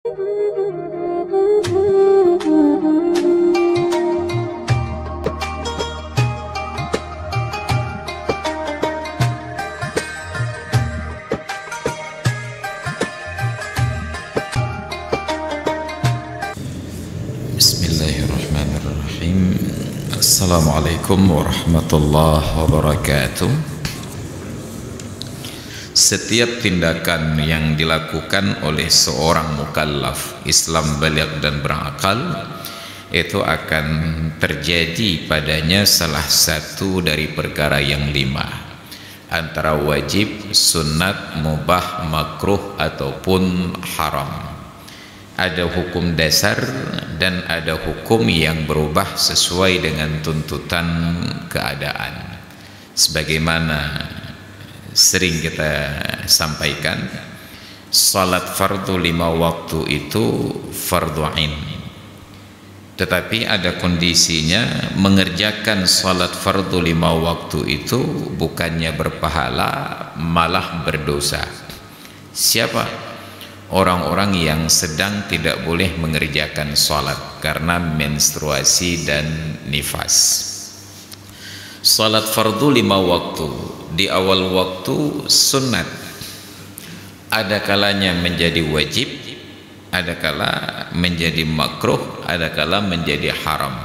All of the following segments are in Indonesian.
Bismillahirrahmanirrahim. Assalamualaikum warahmatullahi wabarakatuh. Setiap tindakan yang dilakukan oleh seorang mukallaf Islam baligh dan berakal, itu akan terjadi padanya salah satu dari perkara yang 5, antara wajib, sunnat, mubah, makruh ataupun haram. Ada hukum dasar dan ada hukum yang berubah sesuai dengan tuntutan keadaan. Sebagaimana sering kita sampaikan, salat fardu 5 waktu itu fardu ain. Tetapi ada kondisinya, mengerjakan salat fardu 5 waktu itu bukannya berpahala, malah berdosa. Siapa? Orang-orang yang sedang tidak boleh mengerjakan sholat karena menstruasi dan nifas. Sholat fardu 5 waktu, di awal waktu sunat, ada kalanya menjadi wajib, ada kala menjadi makruh, ada kala menjadi haram.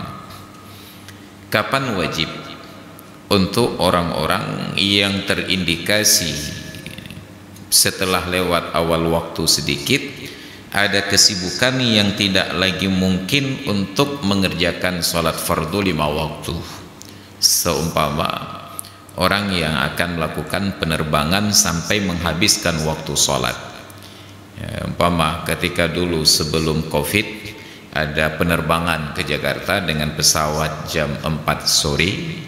Kapan wajib? Untuk orang-orang yang terindikasi setelah lewat awal waktu sedikit, ada kesibukan yang tidak lagi mungkin untuk mengerjakan sholat fardu 5 waktu. Seumpama orang yang akan melakukan penerbangan sampai menghabiskan waktu sholat. Umpama ketika dulu sebelum COVID ada penerbangan ke Jakarta dengan pesawat jam 4 sore.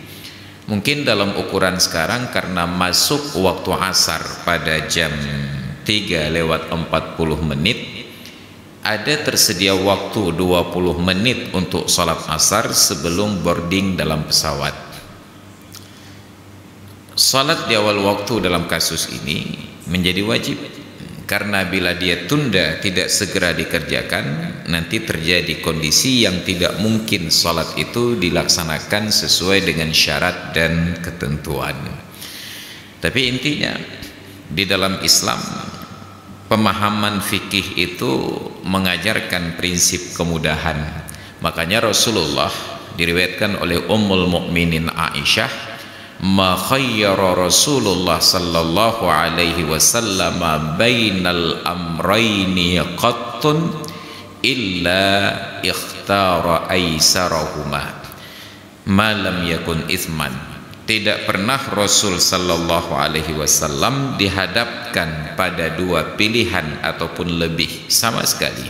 Mungkin dalam ukuran sekarang karena masuk waktu asar pada jam 3:40, ada tersedia waktu 20 menit untuk sholat asar sebelum boarding dalam pesawat. Sholat di awal waktu dalam kasus ini menjadi wajib, karena bila dia tunda, tidak segera dikerjakan, nanti terjadi kondisi yang tidak mungkin sholat itu dilaksanakan sesuai dengan syarat dan ketentuan. Tapi intinya, di dalam Islam, pemahaman fikih itu mengajarkan prinsip kemudahan. Makanya Rasulullah diriwayatkan oleh Ummul Mukminin Aisyah, ma khayyara Rasulullah sallallahu alaihi wasallam bainal amrayni qattun illa ikhtara aisarahuma ma lam yakun ithman. Tidak pernah Rasul sallallahu alaihi wasallam dihadapkan pada 2 pilihan ataupun lebih sama sekali,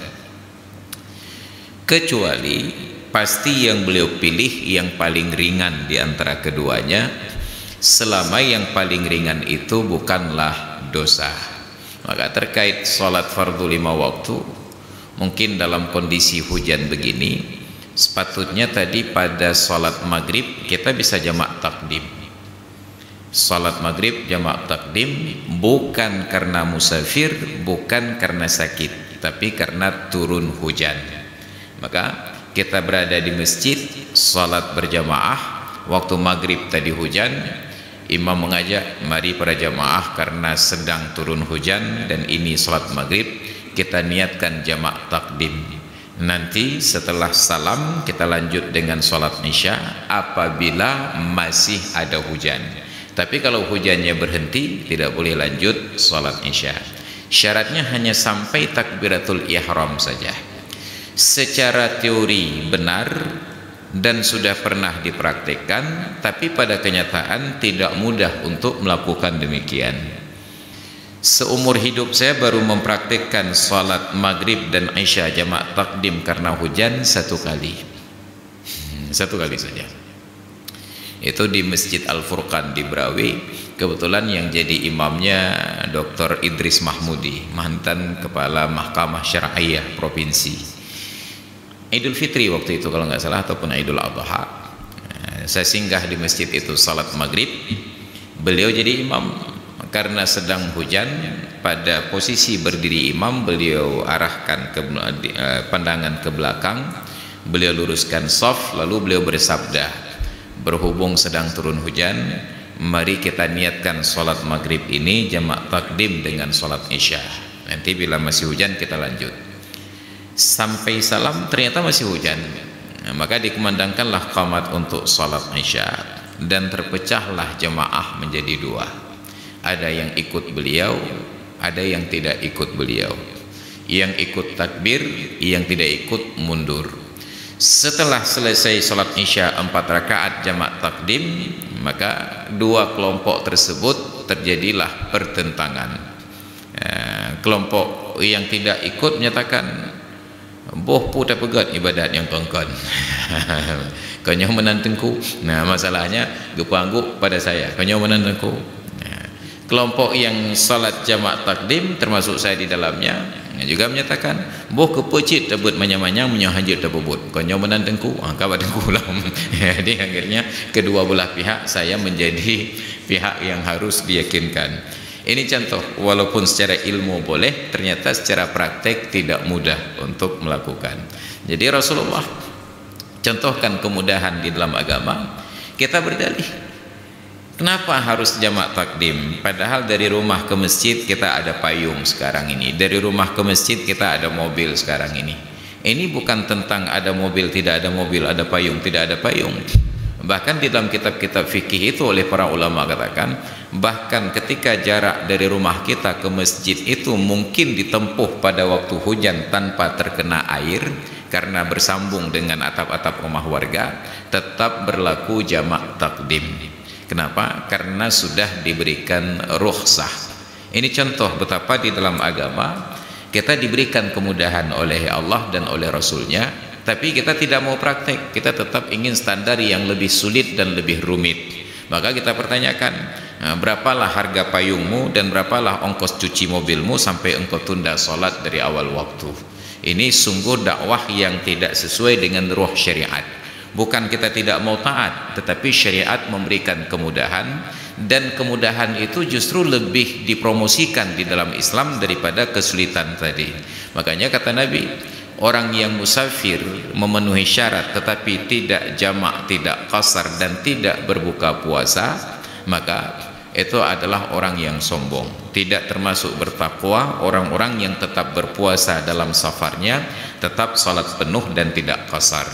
kecuali pasti yang beliau pilih yang paling ringan di antara keduanya, selama yang paling ringan itu bukanlah dosa. Maka terkait sholat fardu 5 waktu, mungkin dalam kondisi hujan begini, sepatutnya tadi pada sholat maghrib kita bisa jamak takdim. Sholat maghrib jamak takdim bukan karena musafir, bukan karena sakit, tapi karena turun hujan. Maka kita berada di masjid, sholat berjamaah, waktu maghrib tadi hujan, imam mengajak, mari para jamaah karena sedang turun hujan dan ini sholat maghrib, kita niatkan jamak takdim. Nanti setelah salam kita lanjut dengan sholat isya apabila masih ada hujan. Tapi kalau hujannya berhenti, tidak boleh lanjut sholat isya. Syaratnya hanya sampai takbiratul ihram saja. Secara teori benar dan sudah pernah dipraktikkan, tapi pada kenyataan tidak mudah untuk melakukan demikian. Seumur hidup saya baru mempraktikkan salat maghrib dan isya jamak takdim karena hujan 1 kali. 1 kali saja. Itu di Masjid Al-Furqan di Brawi. Kebetulan yang jadi imamnya Dr. Idris Mahmudi, mantan Kepala Mahkamah Syariah Provinsi. Idul Fitri waktu itu kalau nggak salah, ataupun Idul Adha, saya singgah di masjid itu salat maghrib, beliau jadi imam. karena sedang hujan, pada posisi berdiri imam beliau arahkan pandangan ke belakang, beliau luruskan shaf, lalu beliau bersabda, berhubung sedang turun hujan, mari kita niatkan sholat maghrib ini jamak takdim dengan sholat isya. Nanti bila masih hujan kita lanjut. Sampai salam ternyata masih hujan. Maka dikumandangkanlah qamat untuk sholat isya, dan terpecahlah jemaah menjadi dua. Ada yang ikut beliau, ada yang tidak ikut beliau. Yang ikut takbir, yang tidak ikut mundur. Setelah selesai sholat isya 4 rakaat jamak takdim, maka dua kelompok tersebut terjadilah pertentangan. Kelompok yang tidak ikut menyatakan, boh pu tak pegat ibadat yang kongkon. Kau menantengku. Nah, masalahnya gepangguk pada saya. Kau menantengku. Kelompok yang salat jamak takdim, termasuk saya di dalamnya, juga menyatakan, boh kepecit tebut manyang-manyang menyahajir tebut. Kau menantengku. Kabar tengku lah. Jadi akhirnya kedua belah pihak saya menjadi pihak yang harus diyakinkan. Ini contoh, walaupun secara ilmu boleh, ternyata secara praktek tidak mudah untuk melakukan. Jadi Rasulullah contohkan kemudahan di dalam agama. Kita berdalih, kenapa harus jamak takdim? Padahal dari rumah ke masjid kita ada payung sekarang ini. Dari rumah ke masjid kita ada mobil sekarang ini. Ini bukan tentang ada mobil, tidak ada mobil, ada payung, tidak ada payung. Bahkan di dalam kitab-kitab fikih itu oleh para ulama katakan, bahkan ketika jarak dari rumah kita ke masjid itu mungkin ditempuh pada waktu hujan tanpa terkena air karena bersambung dengan atap-atap rumah warga, tetap berlaku jamak takdim. Kenapa? Karena sudah diberikan rukhsah. Ini contoh betapa di dalam agama kita diberikan kemudahan oleh Allah dan oleh Rasulnya. Tapi kita tidak mau praktek, kita tetap ingin standar yang lebih sulit dan lebih rumit. Maka kita pertanyakan, berapalah harga payungmu dan berapalah ongkos cuci mobilmu sampai engkau tunda sholat dari awal waktu. Ini sungguh dakwah yang tidak sesuai dengan ruh syariat. Bukan kita tidak mau taat, tetapi syariat memberikan kemudahan, dan kemudahan itu justru lebih dipromosikan di dalam Islam daripada kesulitan tadi. Makanya kata Nabi, orang yang musafir memenuhi syarat tetapi tidak jamak, tidak qasar, dan tidak berbuka puasa, maka itu adalah orang yang sombong. Tidak termasuk bertakwa orang-orang yang tetap berpuasa dalam safarnya, tetap salat penuh dan tidak qasar.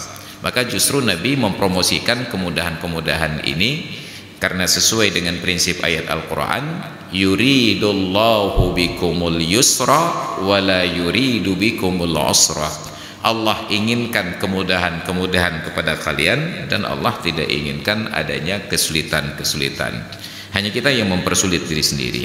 Maka justru Nabi mempromosikan kemudahan-kemudahan ini karena sesuai dengan prinsip ayat Al-Quran, yuridullahu bikumul yusra wala yuridu bikumul usra. Allah inginkan kemudahan-kemudahan kepada kalian, dan Allah tidak inginkan adanya kesulitan-kesulitan. Hanya kita yang mempersulit diri sendiri.